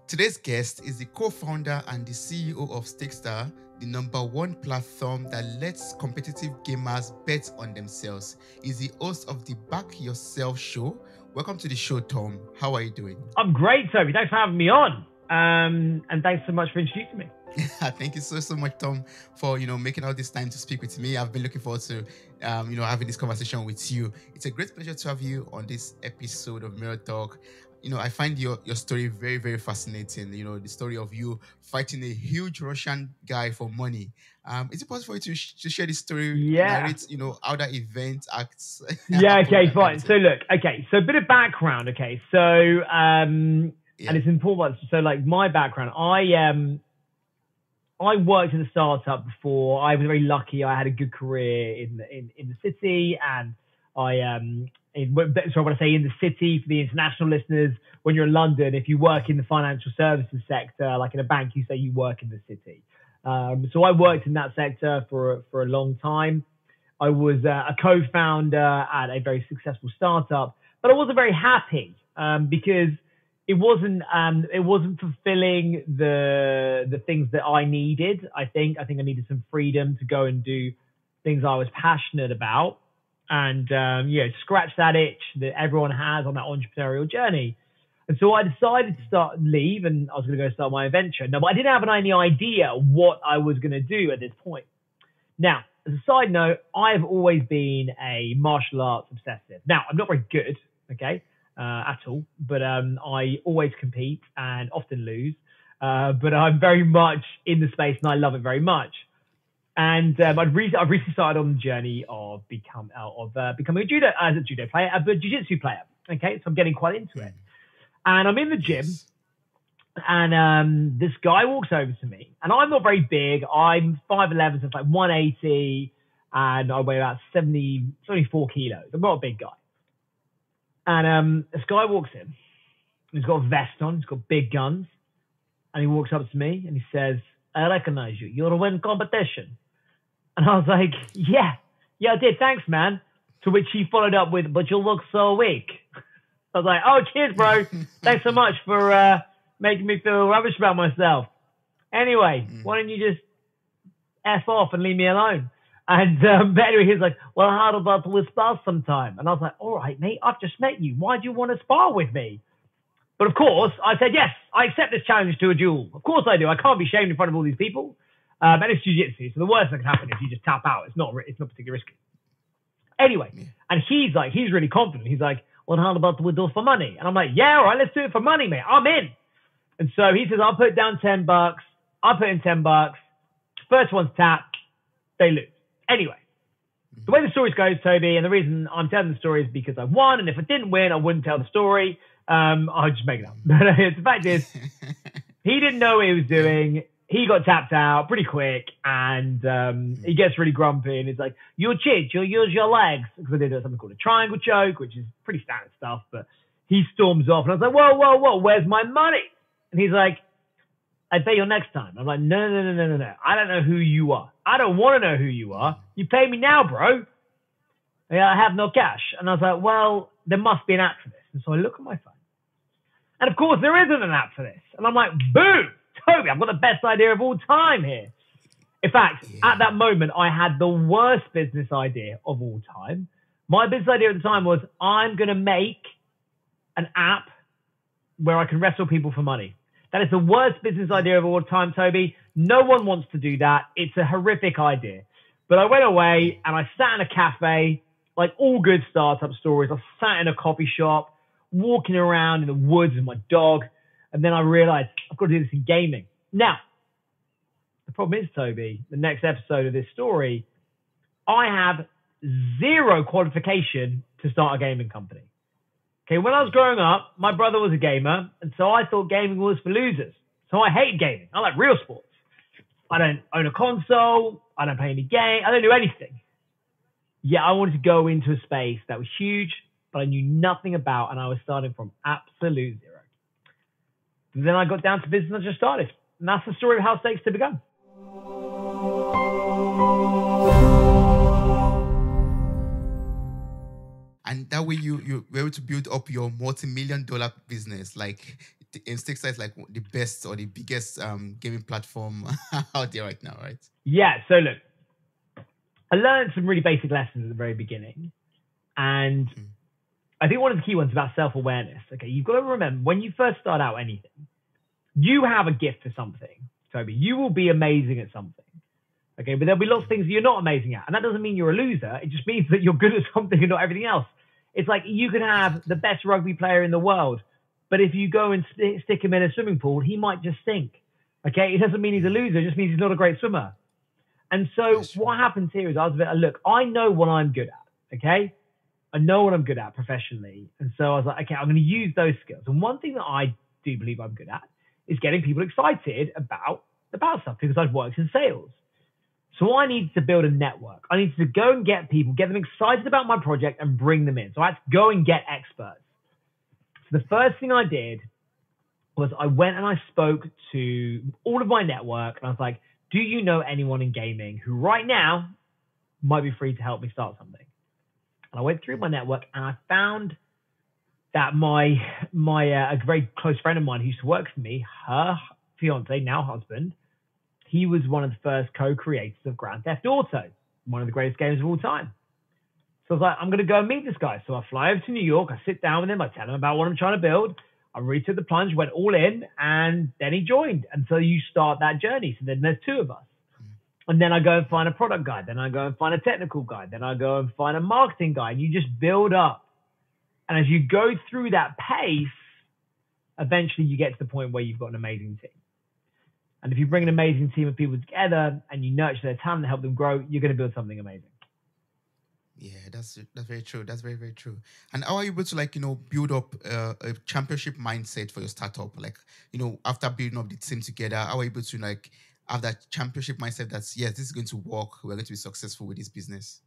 Today's guest is the co-founder and the CEO of Stakester, the #1 platform that lets competitive gamers bet on themselves. He's the host of the Back Yourself show. Welcome to the show, Tom. How are you doing? I'm great, Toby. Thanks for having me on. And thanks so much for introducing me. Thank you so much, Tom, for making all this time to speak with me. I've been looking forward to having this conversation with you. It's a great pleasure to have you on this episode of Mirror Talk. I find your story very, very fascinating. The story of you fighting a huge Russian guy for money. Is it possible for you to share this story? Yeah. Narrate, how that event acts? Yeah, okay, fine. So look, so a bit of background, okay. So, and it's important. So like my background, I worked in a startup before. I was very lucky. I had a good career in the city, and so when I say in the city, for the international listeners, when you're in London, if you work in the financial services sector, like in a bank, you say you work in the city. So I worked in that sector for a long time. I was a co-founder at a very successful startup, but I wasn't very happy because it wasn't fulfilling the things that I needed. I think I needed some freedom to go and do things I was passionate about, and scratch that itch that everyone has on that entrepreneurial journey. And so I decided to leave, and I was going to go start my venture. Now, but I didn't have any idea what I was going to do at this point. Now, as a side note, I've always been a martial arts obsessive. Now, I'm not very good, at all, but I always compete and often lose. But I'm very much in the space, and I love it very much. And I've recently started on the journey of becoming a judo player, but jiu-jitsu player. Okay, so I'm getting quite into it. And I'm in the gym, and this guy walks over to me, and I'm not very big. I'm 5'11", so it's like 180, and I weigh about 74 kilos. I'm not a big guy. And this guy walks in. He's got a vest on. He's got big guns, and he walks up to me and he says, "I recognize you. You're a win competition." And I was like, yeah, I did. Thanks, man. To which he followed up with, "But you look so weak." I was like, "Oh, cheers, bro. Thanks so much for making me feel rubbish about myself. Anyway, why don't you just F off and leave me alone?" And but anyway, he was like, "Well, how about we spar sometime?" And I was like, "All right, mate, I've just met you. Why do you want to spar with me?" But of course, I said, "Yes, I accept this challenge to a duel. Of course I do. I can't be shamed in front of all these people." And it's jiu-jitsu, so the worst that can happen is you just tap out. It's not particularly risky. Anyway, and he's really confident. He's like, "Well, how about we do it for money?" And I'm like, "Yeah, all right, let's do it for money, mate. I'm in." And so he says, "I'll put down $10. I'll put in $10. First one's tapped, they lose." Anyway, the way the story goes, Toby, and the reason I'm telling the story is because I won, and if I didn't win, I wouldn't tell the story. I'd just make it up. But the fact is, he didn't know what he was doing. He got tapped out pretty quick, and he gets really grumpy, and he's like, "You cheat, you'll use your legs." Because I did something called a triangle choke, which is pretty standard stuff, but he storms off, and I was like, whoa, where's my money? And he's like, "I pay you next time." I'm like, no. I don't know who you are. I don't want to know who you are. You pay me now, bro. "Yeah, I have no cash." And I was like, "Well, there must be an app for this." And so I look at my phone. And of course, there isn't an app for this. And I'm like, boom, Toby, I've got the best idea of all time here. In fact, at that moment, I had the worst business idea of all time. My business idea at the time was, I'm going to make an app where I can wrestle people for money. That is the worst business idea of all time, Toby. No one wants to do that. It's a horrific idea. But I went away and I sat in a cafe, like all good startup stories. I sat in a coffee shop, walking around in the woods with my dog. And then I realized I've got to do this in gaming. Now, the problem is, Toby, the next episode of this story, I have zero qualification to start a gaming company. Okay, when I was growing up, my brother was a gamer, and so I thought gaming was for losers. So I hate gaming. I like real sports. I don't own a console. I don't play any game. I don't do anything. Yeah, I wanted to go into a space that was huge, but I knew nothing about, and I was starting from absolute zero. And then I got down to business and I just started. And that's the story of how Stakester began. And that way you were able to build up your multi-million-dollar business. Like, Stakester is like the best or the biggest gaming platform out there right now, right? Yeah. So look, I learned some really basic lessons at the very beginning, and Mhm. I think one of the key ones is about self-awareness. Okay, you've got to remember when you first start out anything, you have a gift for something, Toby. You will be amazing at something. Okay, but there'll be lots of things that you're not amazing at. And that doesn't mean you're a loser. It just means that you're good at something and not everything else. It's like you can have the best rugby player in the world, but if you go and stick him in a swimming pool, he might just sink. Okay, it doesn't mean he's a loser. It just means he's not a great swimmer. And so That's true. what happens here is I was a bit, look, I know what I'm good at. Okay, I know what I'm good at professionally. And so I was like, okay, I'm going to use those skills. And one thing that I do believe I'm good at is getting people excited about stuff because I've worked in sales. So I needed to build a network. I needed to go and get people, get them excited about my project and bring them in. So I had to go and get experts. So the first thing I did was I went and I spoke to all of my network and I was like, do you know anyone in gaming who right now might be free to help me start something? And I went through my network and I found that a very close friend of mine who used to work for me, her fiance, now husband, he was one of the first co-creators of Grand Theft Auto, one of the greatest games of all time. So I was like, I'm going to go and meet this guy. So I fly over to New York. I sit down with him. I tell him about what I'm trying to build. I really took the plunge, went all in, and then he joined. And so you start that journey. So then there's two of us. And then I go and find a product guy. Then I go and find a technical guy. Then I go and find a marketing guy. And you just build up. And as you go through that pace, eventually you get to the point where you've got an amazing team. And if you bring an amazing team of people together and you nurture their talent and help them grow, you're going to build something amazing. Yeah, that's very true. That's very, very true. And how are you able to build up a championship mindset for your startup? Like, after building up the team together, how are you able to have that championship mindset that's, yes, this is going to work. We're going to be successful with this business.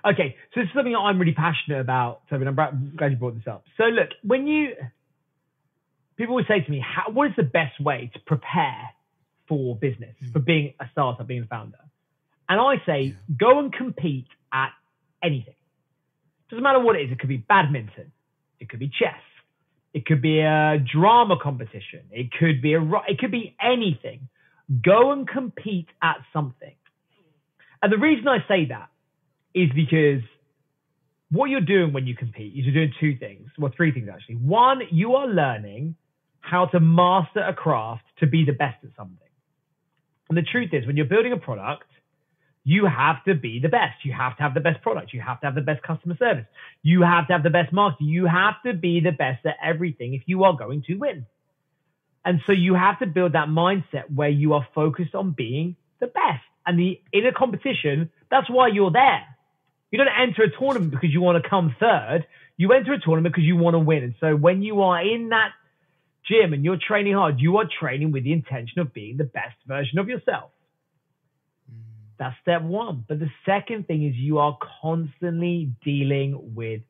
Okay, so this is something that I'm really passionate about, Toby, and I'm glad you brought this up. So look, people always say to me, what is the best way to prepare for business, for being a startup, being a founder? And I say, go and compete at anything. Doesn't matter what it is. It could be badminton. It could be chess. It could be a drama competition. It could be anything. Go and compete at something. And the reason I say that is because what you're doing when you compete is you're doing two things. Well, three things actually. One, you are learning how to master a craft to be the best at something. And the truth is, when you're building a product, you have to be the best. You have to have the best product. You have to have the best customer service. You have to have the best marketing. You have to be the best at everything if you are going to win. And so you have to build that mindset where you are focused on being the best. And in a competition, that's why you're there. You don't enter a tournament because you want to come third. You enter a tournament because you want to win. And so when you are in that gym and you're training hard, you are training with the intention of being the best version of yourself. That's step one. But the second thing is you are constantly dealing with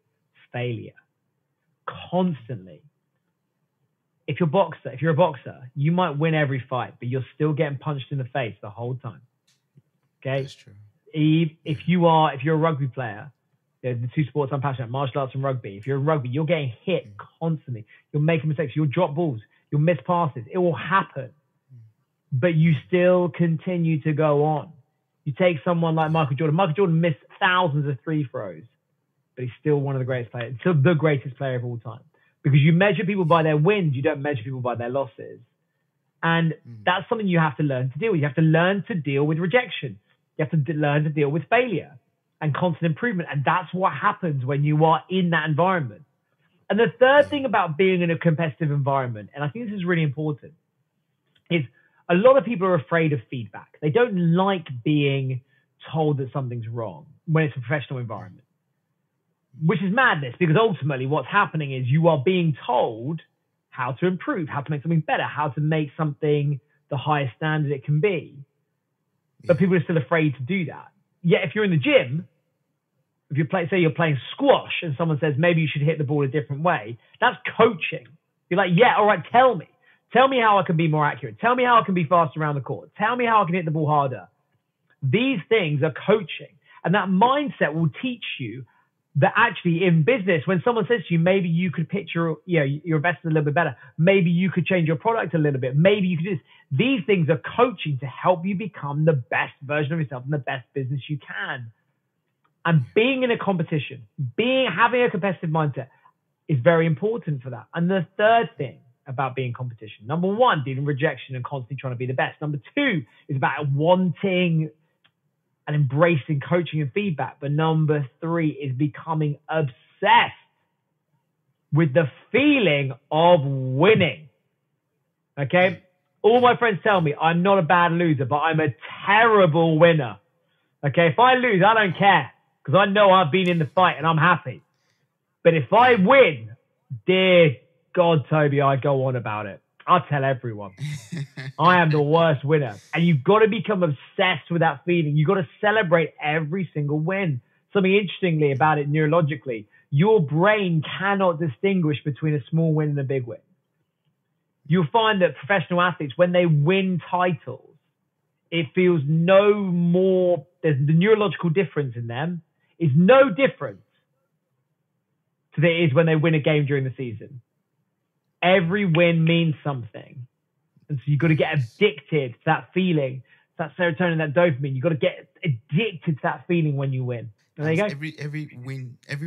failure. Constantly. If you're a boxer, you might win every fight, but you're still getting punched in the face the whole time. Okay? That's true. If you're a rugby player, the two sports I'm passionate about, martial arts and rugby. If you're in rugby, you're getting hit constantly. You're making mistakes. You'll drop balls. You'll miss passes. It will happen. But you still continue to go on. You take someone like Michael Jordan. Michael Jordan missed thousands of free throws, but he's still one of the greatest players, still the greatest player of all time. Because you measure people by their wins, you don't measure people by their losses. And that's something you have to learn to deal with. You have to learn to deal with rejection. You have to learn to deal with failure and constant improvement. And that's what happens when you are in that environment. And the third thing about being in a competitive environment, and I think this is really important, is a lot of people are afraid of feedback. They don't like being told that something's wrong when it's a professional environment, which is madness, because ultimately what's happening is you are being told how to improve, how to make something better, how to make something the highest standard it can be. But people are still afraid to do that. Yet if you're in the gym, if you're playing squash and someone says maybe you should hit the ball a different way, that's coaching. You're like, yeah, all right, tell me. Tell me how I can be more accurate. Tell me how I can be faster around the court. Tell me how I can hit the ball harder. These things are coaching. And that mindset will teach you that actually in business, when someone says to you, maybe you could pitch your investors a little bit better. Maybe you could change your product a little bit. Maybe you could do this. These things are coaching to help you become the best version of yourself and the best business you can. And being in a competition, having a competitive mindset is very important for that. And the third thing about being in competition, number one, dealing with rejection and constantly trying to be the best. Number two is about wanting and embracing coaching and feedback. But number three is becoming obsessed with the feeling of winning. Okay? All my friends tell me I'm not a bad loser, but I'm a terrible winner. Okay? If I lose, I don't care because I know I've been in the fight and I'm happy. But if I win, dear God, Toby, I go on about it. I'll tell everyone. I am the worst winner. And you've got to become obsessed with that feeling. You've got to celebrate every single win. Something interestingly about it neurologically, your brain cannot distinguish between a small win and a big win. You'll find that professional athletes, when they win titles, it feels no more, the neurological difference in them is no different to that it is when they win a game during the season. Every win means something. And so you've got to get addicted to that feeling, that serotonin, that dopamine. You've got to get addicted to that feeling when you win. And there you go. Every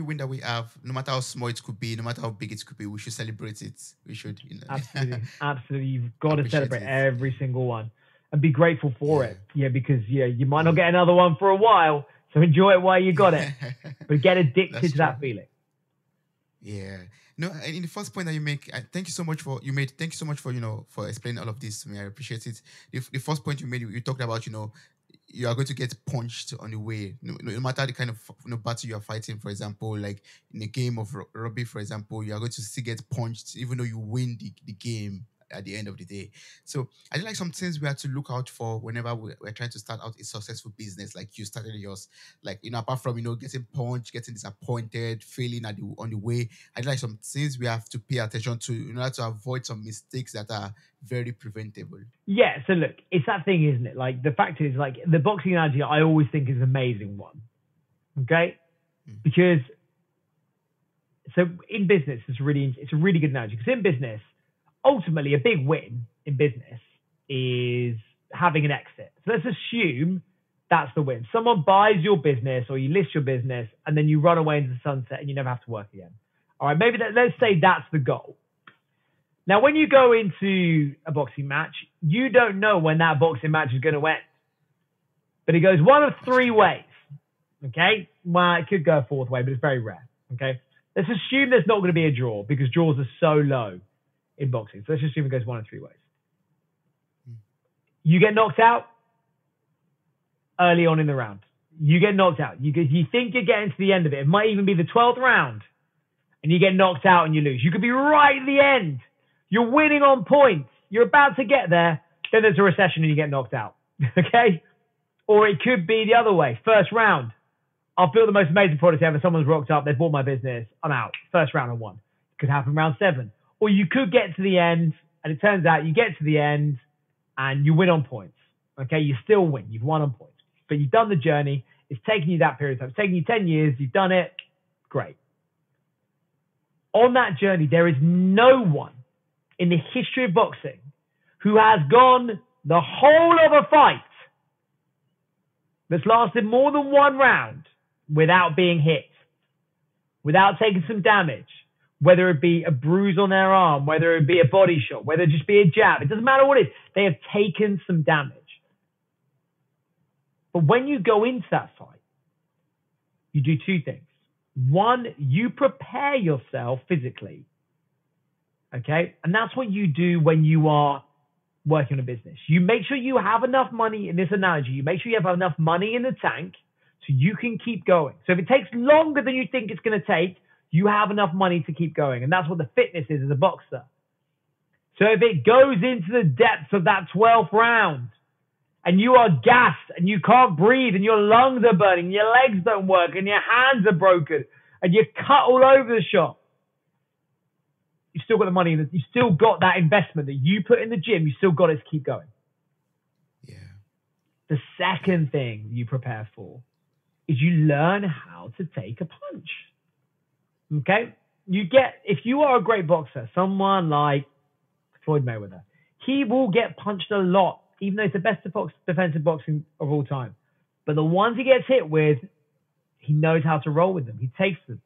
win that we have, no matter how small it could be, no matter how big it could be, we should celebrate it. We should, Absolutely. You've got to celebrate every single one and be grateful for it. Yeah, because you might not get another one for a while. So enjoy it while you got it. But get addicted to that feeling. Yeah. No, and in the first point that you make, thank you so much for for explaining all of this to me. I appreciate it. The first point you made, you talked about, you are going to get punched on the way, no matter the kind of battle you are fighting. For example, like in a game of rugby, for example, you are going to still get punched even though you win the game at the end of the day. So I think like some things we have to look out for whenever we're trying to start out a successful business, like you started yours. Like, apart from, getting punched, getting disappointed, failing on the way, I think like some things we have to pay attention to in order to avoid some mistakes that are very preventable. Yeah, so look, it's that thing, isn't it? Like the fact is, like the boxing analogy I always think is an amazing one. Okay? Because so in business, it's a really good analogy. Because in business, ultimately, a big win in business is having an exit. So let's assume that's the win. Someone buys your business or you list your business and then you run away into the sunset and you never have to work again. All right, maybe let's say that's the goal. Now, when you go into a boxing match, you don't know when that boxing match is going to end. But it goes one of three ways. Okay? Well, it could go a fourth way, but it's very rare. Okay? Let's assume there's not going to be a draw because draws are so low in boxing. So let's assume it goes one of three ways. You get knocked out early on in the round. You get knocked out. You think you're getting to the end of it. It might even be the 12th round. And you get knocked out and you lose. You could be right at the end. You're winning on points. You're about to get there. Then there's a recession and you get knocked out. Okay? Or it could be the other way. First round. I've built the most amazing product ever. Someone's rocked up. They've bought my business. I'm out. First round I won. Could happen round 7. Or you could get to the end, and it turns out you get to the end, and you win on points. Okay, you still win. You've won on points. But you've done the journey. It's taken you that period of time. It's taken you 10 years. You've done it. Great. On that journey, there is no one in the history of boxing who has gone the whole of a fight that's lasted more than one round without being hit, without taking some damage. Whether it be a bruise on their arm, whether it be a body shot, whether it just be a jab. It doesn't matter what it is. They have taken some damage. But when you go into that fight, you do two things. One, you prepare yourself physically. Okay? And that's what you do when you are working on a business. You make sure you have enough money, in this analogy, you make sure you have enough money in the tank so you can keep going. So if it takes longer than you think it's going to take, you have enough money to keep going. And that's what the fitness is as a boxer. So if it goes into the depths of that 12th round and you are gassed and you can't breathe and your lungs are burning, your legs don't work and your hands are broken and you're cut all over the shop, you still got the money. You still got that investment that you put in the gym. You still got it to keep going. Yeah. The second thing you prepare for is you learn how to take a punch. Okay? If you are a great boxer, someone like Floyd Mayweather, he will get punched a lot, even though he's the best defensive boxing of all time. But the ones he gets hit with, he knows how to roll with them. He takes them,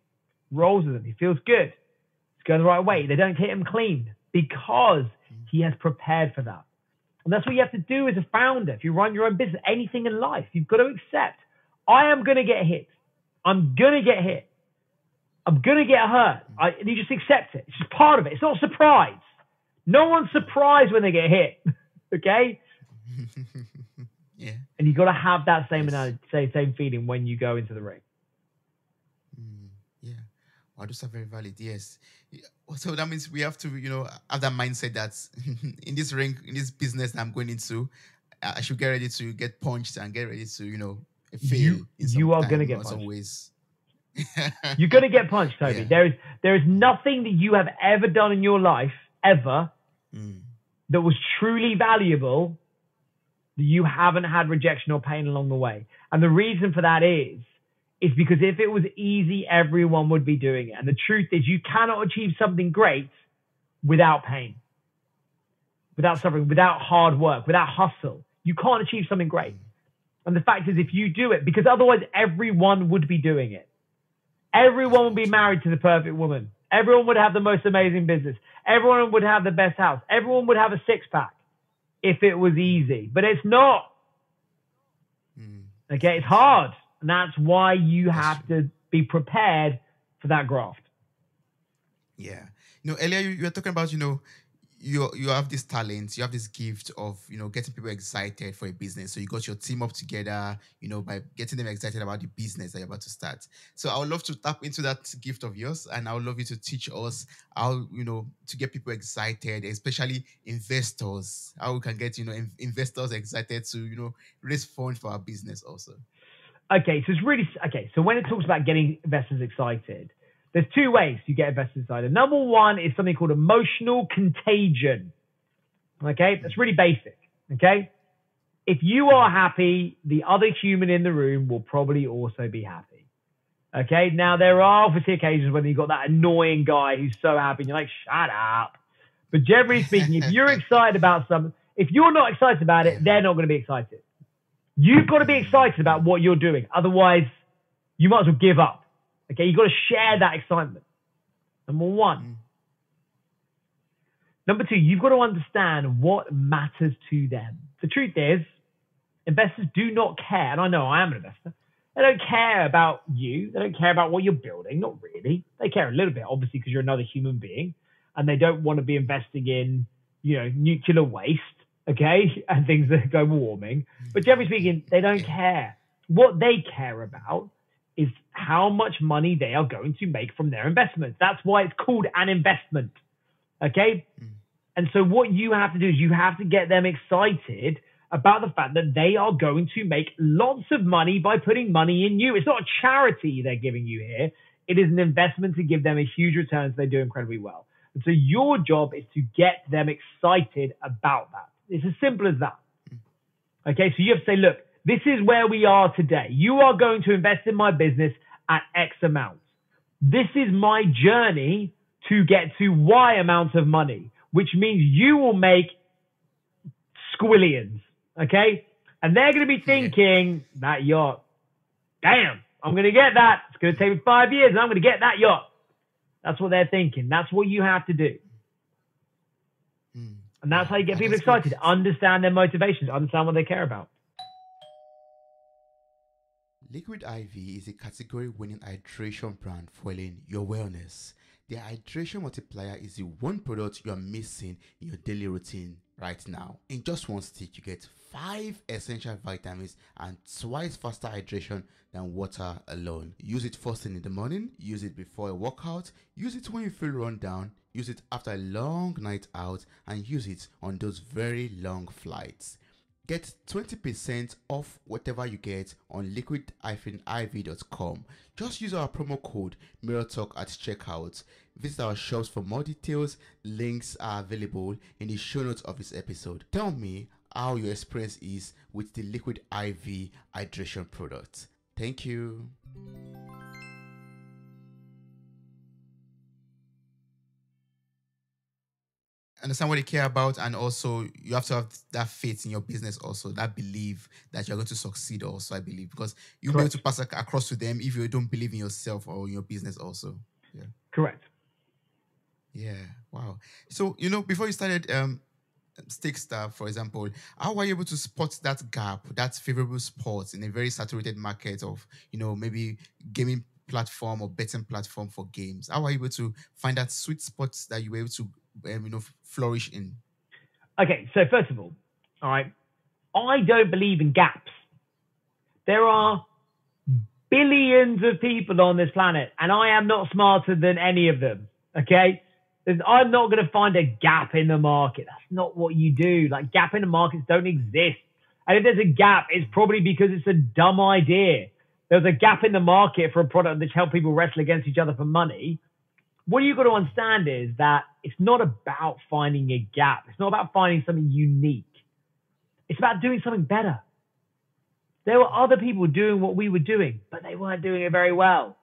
rolls with them. He feels good. It's going the right way. They don't hit him clean because he has prepared for that. And that's what you have to do as a founder. If you run your own business, anything in life, you've got to accept, I am going to get hit. I'm going to get hit. I'm going to get hurt. And you just accept it. It's just part of it. It's not a surprise. No one's surprised when they get hit. Okay? Yeah. And you've got to have that same same feeling when you go into the ring. Yeah. Wow, those are very valid. Yes. So that means we have to, have that mindset that in this ring, in this business that I'm going into, I should get ready to get punched and get ready to, fail. You are going to get punched. Some ways. You're going to get punched, Toby. Yeah. There is nothing that you have ever done in your life, ever, that was truly valuable that you haven't had rejection or pain along the way. And the reason for that is because if it was easy, everyone would be doing it. And the truth is you cannot achieve something great without pain, without suffering, without hard work, without hustle. You can't achieve something great. And the fact is, if you do it, because otherwise everyone would be doing it. Everyone would be married to the perfect woman. Everyone would have the most amazing business. Everyone would have the best house. Everyone would have a six-pack if it was easy. But it's not. Okay, it's hard. And that's why you have to be prepared for that graft. Yeah. Earlier you were talking about, you have this talent, you have this gift of, getting people excited for a business. So you got your team up together, by getting them excited about the business that you're about to start. So I would love to tap into that gift of yours, and I would love you to teach us how, to get people excited, especially investors, how we can get, investors excited to, raise funds for our business also. Okay, so so when it talks about getting investors excited, there's two ways you get investors excited. Number one is something called emotional contagion. Okay, that's really basic. Okay, if you are happy, the other human in the room will probably also be happy. Okay, now there are obviously occasions when you've got that annoying guy who's so happy and you're like, shut up. But generally speaking, if you're excited about something, if you're not excited about it, they're not going to be excited. You've got to be excited about what you're doing. Otherwise, you might as well give up. Okay, you've got to share that excitement. Number one. Number two, you've got to understand what matters to them. The truth is, investors do not care, and I know I am an investor. They don't care about you. They don't care about what you're building. Not really. They care a little bit, obviously, because you're another human being, and they don't want to be investing in, nuclear waste, okay, and things that go warming. But generally speaking, they don't care. What they care about is how much money they are going to make from their investments. That's why it's called an investment. Okay? And so what you have to do is you have to get them excited about the fact that they are going to make lots of money by putting money in you. It's not a charity they're giving you here. It is an investment to give them a huge return so they do incredibly well. And so your job is to get them excited about that. It's as simple as that. Okay? So you have to say, look, this is where we are today. You are going to invest in my business at X amount. This is my journey to get to Y amount of money, which means you will make squillions, okay? And they're going to be thinking, that yacht, damn, I'm going to get that. It's going to take me 5 years and I'm going to get that yacht. That's what they're thinking. That's what you have to do. And that's how you get people excited. Understand their motivations. Understand what they care about. Liquid IV is a category-winning hydration brand fueling your wellness. The hydration multiplier is the one product you are missing in your daily routine right now. In just one stick, you get 5 essential vitamins and twice faster hydration than water alone. Use it first thing in the morning, use it before a workout, use it when you feel run down, use it after a long night out, and use it on those very long flights. Get 20% off whatever you get on liquid-iv.com. Just use our promo code MirrorTalk at checkout. Visit our shops for more details. Links are available in the show notes of this episode. Tell me how your experience is with the Liquid IV hydration product. Thank you. understand what they care about, and also you have to have that faith in your business, also that belief that you're going to succeed also, I believe, because you'll be able Correct. to pass across to them if you don't believe in yourself or in your business also. Yeah. Correct. Yeah. Wow. So, before you started Stakester, for example, how were you able to spot that gap, that favorable spot in a very saturated market of, maybe gaming platform or betting platform for games? How were you able to find that sweet spot that you were able to, flourish in? Okay, so first of all right, I don't believe in gaps. There are billions of people on this planet, and I am not smarter than any of them. Okay? I'm not going to find a gap in the market. That's not what you do. Like, gap in the markets don't exist. And if there's a gap, it's probably because it's a dumb idea. There's a gap in the market for a product that helps people wrestle against each other for money. What you've got to understand is that it's not about finding a gap. It's not about finding something unique. It's about doing something better. There were other people doing what we were doing, but they weren't doing it very well.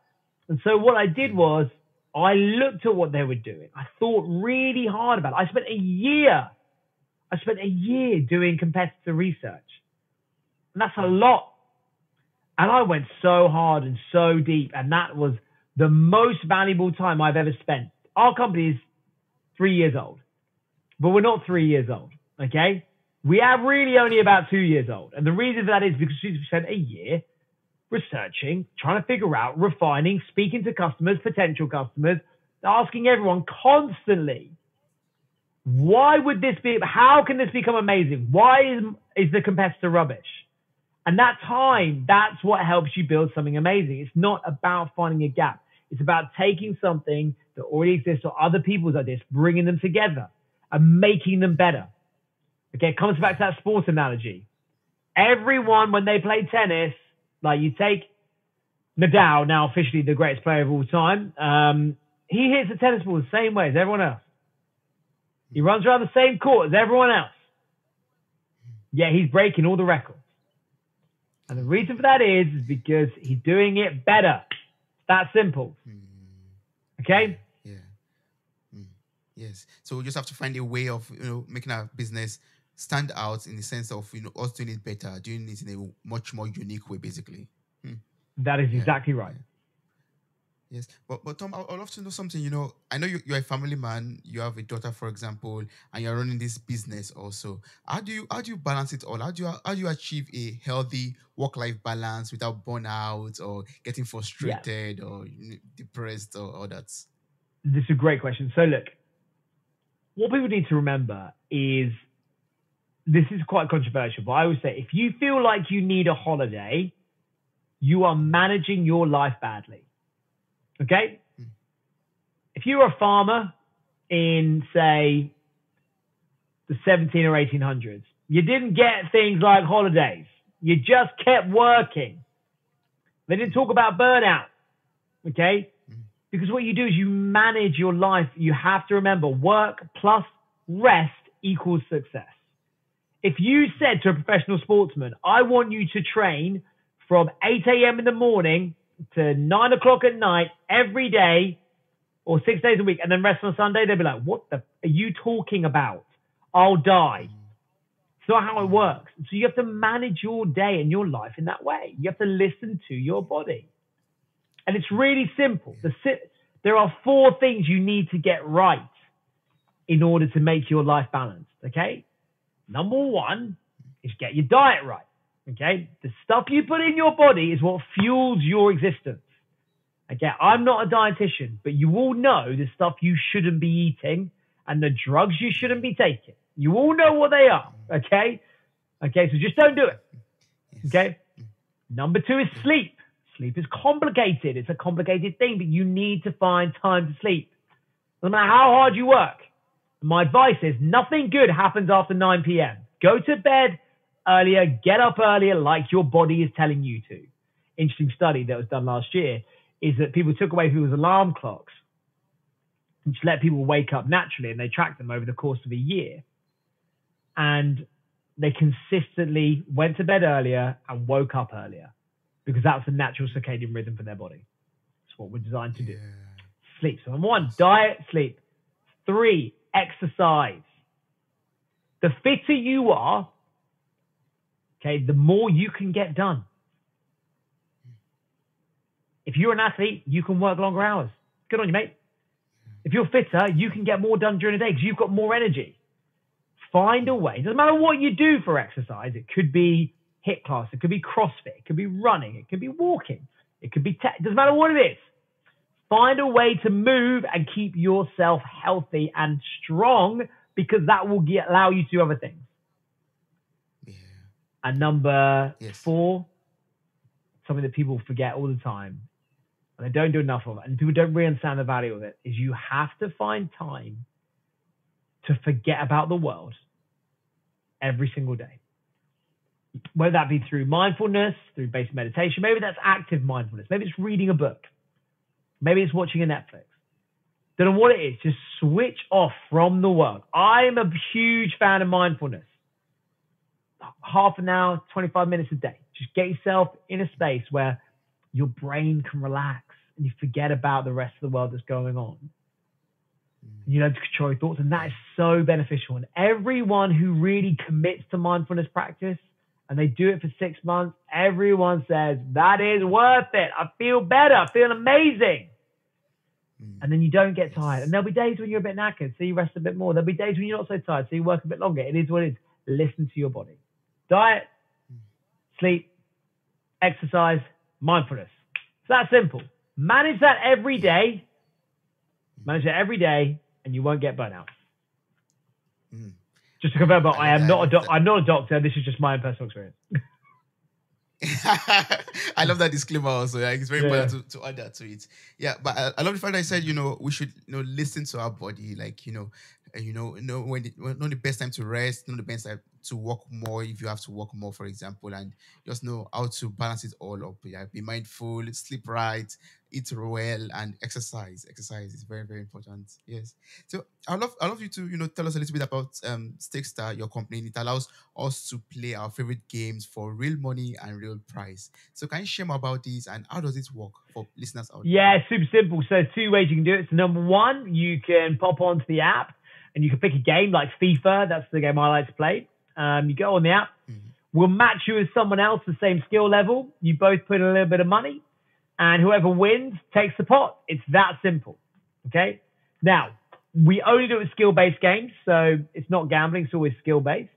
And so what I did was I looked at what they were doing. I thought really hard about it. I spent a year doing competitor research. And that's a lot. And I went so hard and so deep. And that was the most valuable time I've ever spent. Our company is 3 years old, but we're not 3 years old. Okay? We are really only about 2 years old. And the reason for that is because we spent a year researching, trying to figure out, refining, speaking to customers, potential customers, asking everyone constantly, why would this be, how can this become amazing? Why is the competitor rubbish? And that time, that's what helps you build something amazing. It's not about finding a gap. It's about taking something that already exists or other people's ideas, bringing them together and making them better. Okay, it comes back to that sports analogy. Everyone, when they play tennis, like you take Nadal, now officially the greatest player of all time, he hits the tennis ball the same way as everyone else. He runs around the same court as everyone else. Yet he's breaking all the records. And the reason for that is because he's doing it better. It's that simple. Okay? Yeah. Yes. So we just have to find a way of, making our business stand out in the sense of, us doing it better, doing it in a much more unique way, basically. That is exactly right. Yeah. Yes, but Tom, I'd love to know something. I know you're a family man. You have a daughter, for example, and you're running this business also. How do you balance it all? How do you achieve a healthy work-life balance without burnout or getting frustrated or depressed or all that? This is a great question. So look, what people need to remember is, this is quite controversial, but I always say, if you feel like you need a holiday, you are managing your life badly. Okay? If you're a farmer in, say, the 17 or 1800s, you didn't get things like holidays. You just kept working. They didn't talk about burnout. Okay? Because what you do is you manage your life. You have to remember, work plus rest equals success. If you said to a professional sportsman, I want you to train from 8 a.m. in the morning to 9 o'clock at night every day or 6 days a week and then rest on Sunday, they'd be like, what the are you talking about? I'll die. It's not how it works. So you have to manage your day and your life in that way. You have to listen to your body. And it's really simple. There are 4 things you need to get right in order to make your life balanced, okay? Number 1 is get your diet right. Okay, the stuff you put in your body is what fuels your existence. Okay, I'm not a dietitian, but you all know the stuff you shouldn't be eating and the drugs you shouldn't be taking. You all know what they are. Okay, so just don't do it. Okay, number 2 is sleep. Sleep is complicated. It's a complicated thing, but you need to find time to sleep. No matter how hard you work. My advice is nothing good happens after 9 p.m. Go to bed earlier, get up earlier like your body is telling you to. Interesting study that was done last year is that people took away people's alarm clocks and just let people wake up naturally, and they tracked them over the course of a year. And they consistently went to bed earlier and woke up earlier because that's the natural circadian rhythm for their body. It's what we're designed to do. Sleep. So number 1, diet, sleep. 3, exercise. The fitter you are, okay, the more you can get done. If you're an athlete, you can work longer hours. Good on you, mate. If you're fitter, you can get more done during the day because you've got more energy. Find a way. It doesn't matter what you do for exercise. It could be HIIT class. It could be CrossFit. It could be running. It could be walking. It could be it doesn't matter what it is. Find a way to move and keep yourself healthy and strong because that will allow you to do other things. Yeah. And number 4, something that people forget all the time, and they don't do enough of it, and people don't really understand the value of it, is you have to find time to forget about the world every single day. Whether that be through mindfulness, through basic meditation, maybe that's active mindfulness, maybe it's reading a book, maybe it's watching a Netflix. Don't know what it is, just switch off from the world. I'm a huge fan of mindfulness. Half an hour, 25 minutes a day. Just get yourself in a space where your brain can relax and you forget about the rest of the world that's going on. You learn to control your thoughts, and that is so beneficial. And everyone who really commits to mindfulness practice and they do it for 6 months, everyone says, that is worth it. I feel better. I feel amazing. And then you don't get tired. And there'll be days when you're a bit knackered, so you rest a bit more. There'll be days when you're not so tired, so you work a bit longer. It is what it is. Listen to your body. Diet, sleep, exercise, mindfulness. It's that simple. Manage that every day. Manage it every day, and you won't get burnout. Just to confirm, but I'm not a doctor. This is just my own personal experience. I love that disclaimer also. Like, it's very important to add that to it. Yeah, but I love the fact that I said, we should, listen to our body. Like, know when the best time to rest, know the best time to work more if you have to work more, for example, and just know how to balance it all up. Yeah, be mindful, sleep right, eat well, and exercise. Exercise is very, very important. Yes. So I love you to tell us a little bit about Stakester, your company. It allows us to play our favorite games for real money and real prize. So can you share more about this and how does it work for listeners out there? Yeah, super simple. So 2 ways you can do it. So number 1, you can pop onto the app and you can pick a game like FIFA. That's the game I like to play. You go on the app. We'll match you with someone else the same skill level. You both put in a little bit of money, and whoever wins takes the pot. It's that simple. Okay? Now, we only do it with skill-based games, so it's not gambling. It's always skill-based.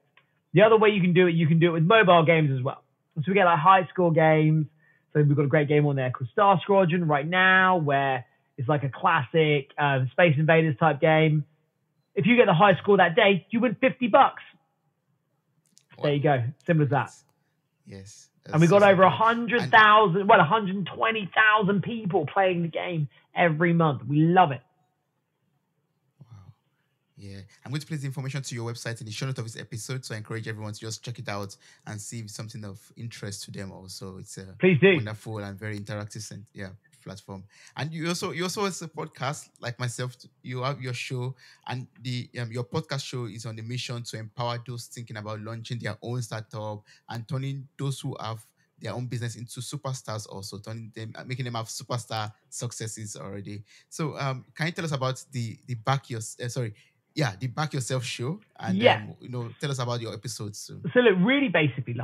The other way you can do it with mobile games as well. So we get like high score games. So we've got a great game on there called Star Squadron right now, where it's like a classic Space Invaders type game. If you get the high score that day, you win $50. There you go. Simple as that. Yes. And we got over 120,000 people playing the game every month. We love it. Wow. Yeah. I'm going to place the information to your website in the show notes of this episode, so I encourage everyone to just check it out and see if it's something of interest to them also. It's a Please do. Wonderful and very interactive platform. And you also as a podcast like myself, you have your show, and your podcast show is on the mission to empower those thinking about launching their own startup and turning those who have their own business into superstars, also making them have superstar successes already. So can you tell us about the Back Yourself show, and tell us about your episodes too. So look, really basically,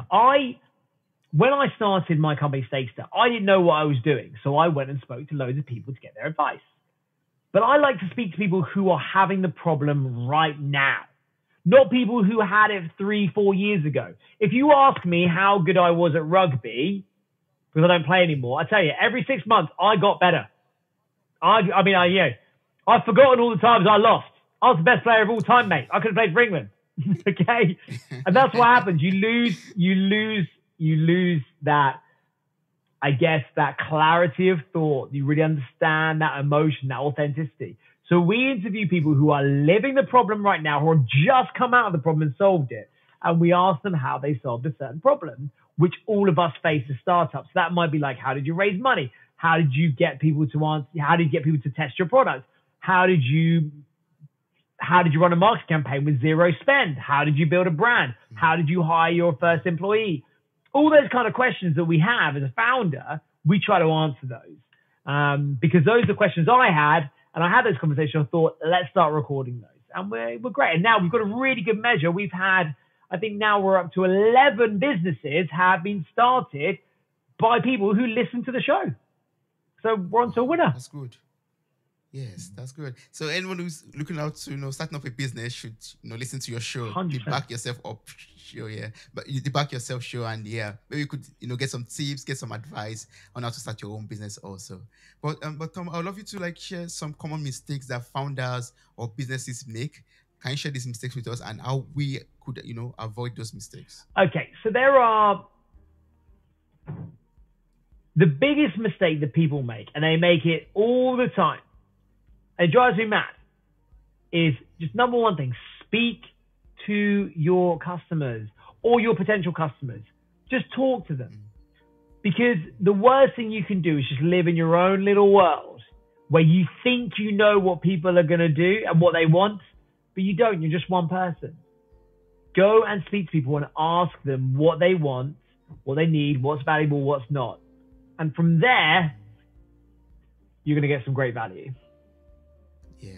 when I started my company Stakester, I didn't know what I was doing. So I went and spoke to loads of people to get their advice. But I like to speak to people who are having the problem right now, not people who had it 3-4 years ago. If you ask me how good I was at rugby, because I don't play anymore, I tell you, every 6 months I got better. I've forgotten all the times I lost. I was the best player of all time, mate. I could have played for England. Okay? And that's what happens. You lose that, I guess, that clarity of thought. You really understand that emotion, that authenticity. So we interview people who are living the problem right now, who have just come out of the problem and solved it. And we ask them how they solved a certain problem, which all of us face as startups. So that might be like, how did you raise money? How did you get people to answer? How did you get people to test your product? How did you run a marketing campaign with zero spend? How did you build a brand? How did you hire your first employee? All those kind of questions that we have as a founder, we try to answer those. Because those are the questions I had, and I had those conversations. I thought, let's start recording those. and we're great. And now we've got a really good measure. We've had, I think now we're up to 11 businesses have been started by people who listen to the show. So we're on to a winner. That's good. Yes, that's good. So anyone who's looking out to starting up a business should listen to your show, 100%. the back yourself up show, yeah. But the back yourself show, and maybe you could get some tips, get some advice on how to start your own business also. But Tom, I'd love you to share some common mistakes that founders or businesses make. Can you share these mistakes with us and how we could avoid those mistakes? Okay, so there are the biggest mistake that people make, and they make it all the time. It drives me mad, is just number one thing, speak to your customers or your potential customers. Just talk to them. Because the worst thing you can do is just live in your own little world where you think you know what people are going to do and what they want, but you don't. You're just one person. Go and speak to people and ask them what they want, what they need, what's valuable, what's not. And from there, you're going to get some great value. Yeah.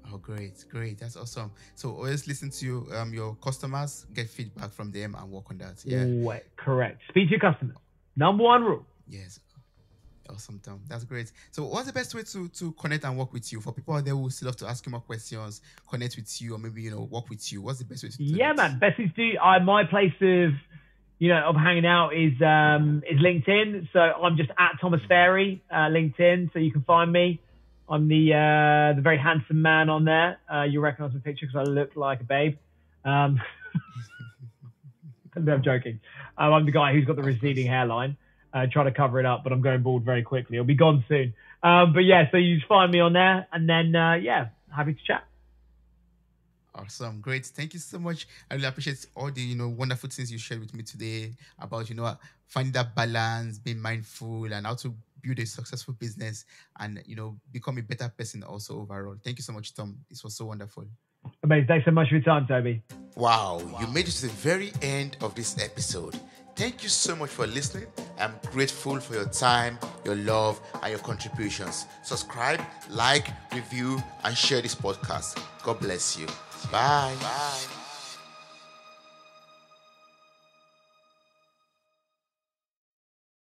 Oh, great. That's awesome. So always listen to your customers, get feedback from them, and work on that. Yeah. Correct. Speak to your customers. Number one rule. Yes. Awesome, Tom. That's great. So what's the best way to connect and work with you? For people out there who still have to ask you more questions, connect with you, or maybe, work with you, what's the best way to do Yeah, that? man. Best thing to do, my place of hanging out is LinkedIn. So I'm just at Thomas Fairey, LinkedIn. So you can find me. I'm the very handsome man on there. You recognize my picture because I look like a babe. I'm joking. I'm the guy who's got the receding hairline. Trying to cover it up, but I'm going bald very quickly. It'll be gone soon. But yeah, so you just find me on there, and then happy to chat. Awesome, great. Thank you so much. I really appreciate all the wonderful things you shared with me today about finding that balance, being mindful, and how to build a successful business and become a better person also overall. Thank you so much, Tom. This was so wonderful. Amazing. Thanks so much for your time, Toby. Wow, you made it to the very end of this episode. Thank you so much for listening. I'm grateful for your time, your love, and your contributions. Subscribe, like, review, and share this podcast. God bless you. Bye.